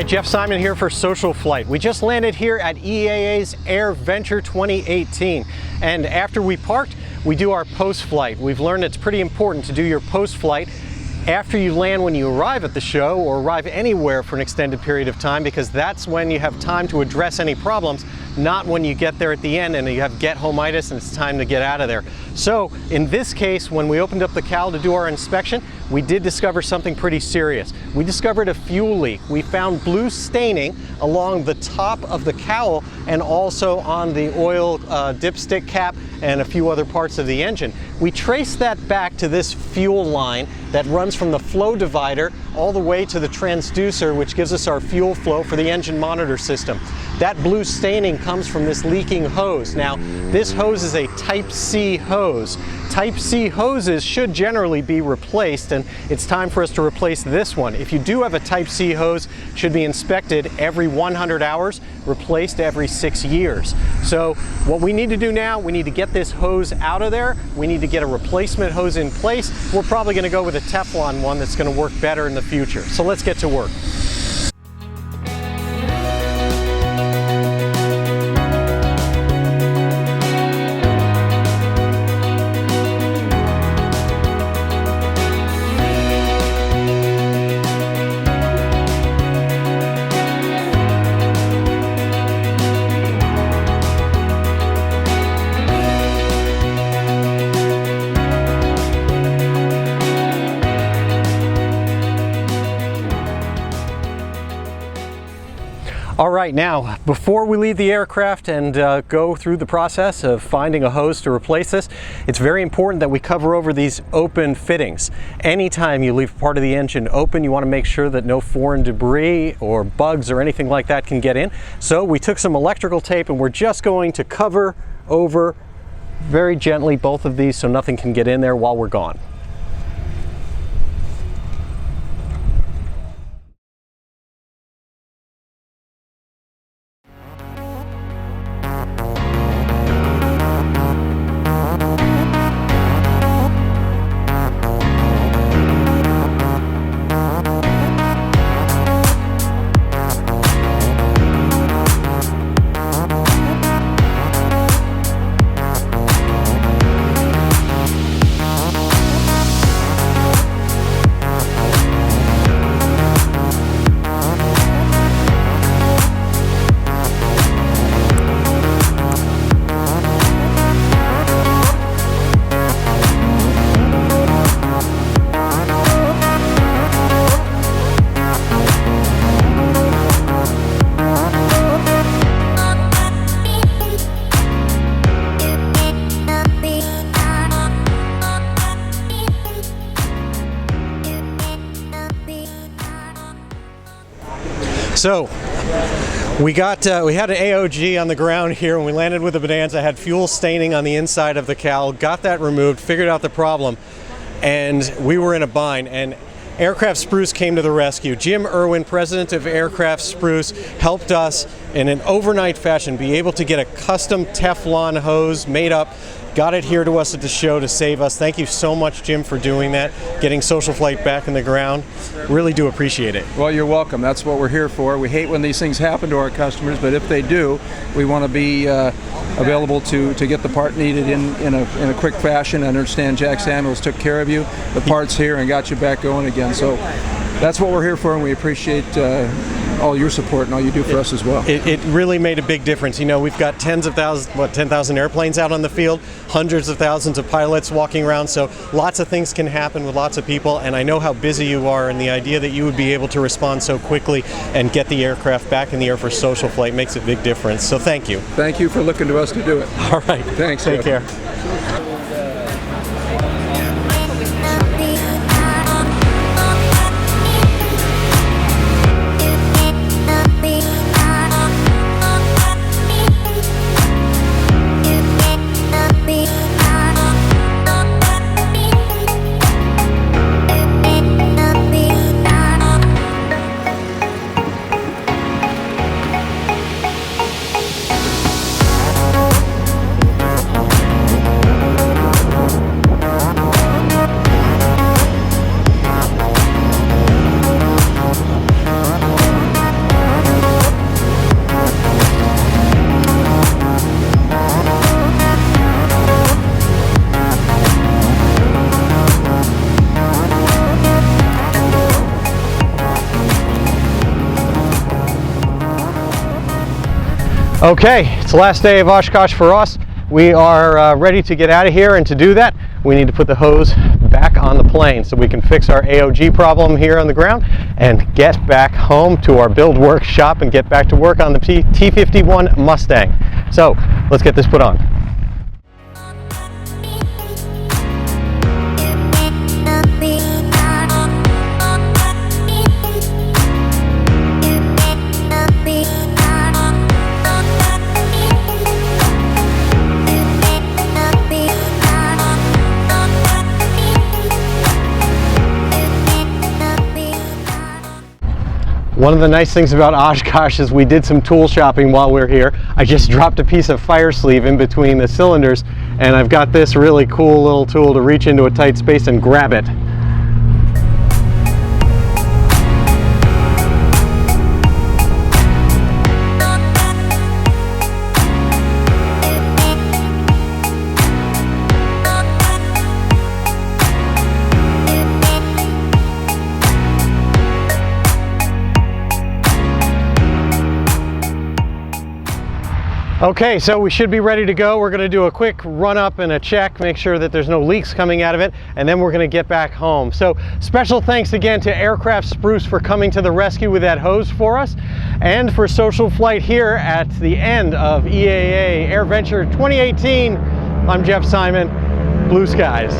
Hi, Jeff Simon here for SocialFlight. We just landed here at EAA's AirVenture 2018, and after we parked, we do our post-flight. We've learned it's pretty important to do your post-flight after you land when you arrive at the show or arrive anywhere for an extended period of time, because that's when you have time to address any problems, not when you get there at the end and you have get-home-itis and it's time to get out of there. So in this case, when we opened up the cowl to do our inspection, we did discover something pretty serious. We discovered a fuel leak. We found blue staining along the top of the cowl and also on the oil dipstick cap and a few other parts of the engine. We traced that back to this fuel line that runs from the flow divider all the way to the transducer, which gives us our fuel flow for the engine monitor system. That blue staining comes from this leaking hose. Now, this hose is a Type C hose. Type C hoses should generally be replaced, and it's time for us to replace this one. If you do have a Type C hose, it should be inspected every 100 hours, replaced every 6 years. So what we need to do now, we need to get this hose out of there. We need to get a replacement hose in place. We're probably going to go with a Teflon one that's going to work better in the future. So let's get to work. All right, now, before we leave the aircraft and go through the process of finding a hose to replace this, it's very important that we cover over these open fittings. Anytime you leave part of the engine open, you want to make sure that no foreign debris or bugs or anything like that can get in. So we took some electrical tape and we're just going to cover over very gently both of these so nothing can get in there while we're gone. So we had an AOG on the ground here when we landed with the Bonanza, had fuel staining on the inside of the cowl, got that removed, figured out the problem, and we were in a bind, and Aircraft Spruce came to the rescue. Jim Irwin, president of Aircraft Spruce, helped us in an overnight fashion be able to get a custom Teflon hose made up, got it here to us at the show to save us. Thank you so much, Jim, for doing that, getting SocialFlight back in the ground. Really do appreciate it. Well, you're welcome. That's what we're here for. We hate when these things happen to our customers, but if they do, we want to be available to get the part needed in a quick fashion. I understand Jack Samuels took care of you, the part's here, and got you back going again. So that's what we're here for, and we appreciate all your support and all you do for us as well. It really made a big difference. You know, we've got tens of thousands, 10,000 airplanes out on the field, hundreds of thousands of pilots walking around, so lots of things can happen with lots of people, and I know how busy you are, and the idea that you would be able to respond so quickly and get the aircraft back in the air for SocialFlight makes a big difference, so thank you. Thank you for looking to us to do it. All right. Thanks. Take care. Okay, it's the last day of Oshkosh for us. We are ready to get out of here, and to do that, we need to put the hose back on the plane so we can fix our AOG problem here on the ground and get back home to our build workshop and get back to work on the T51 Mustang. So let's get this put on. One of the nice things about Oshkosh is we did some tool shopping while we were here. I just dropped a piece of fire sleeve in between the cylinders, and I've got this really cool little tool to reach into a tight space and grab it. Okay, so we should be ready to go. We're going to do a quick run up and a check, make sure that there's no leaks coming out of it, and then we're going to get back home. So special thanks again to Aircraft Spruce for coming to the rescue with that hose for us, and for SocialFlight here at the end of EAA AirVenture 2018. I'm Jeff Simon. Blue skies.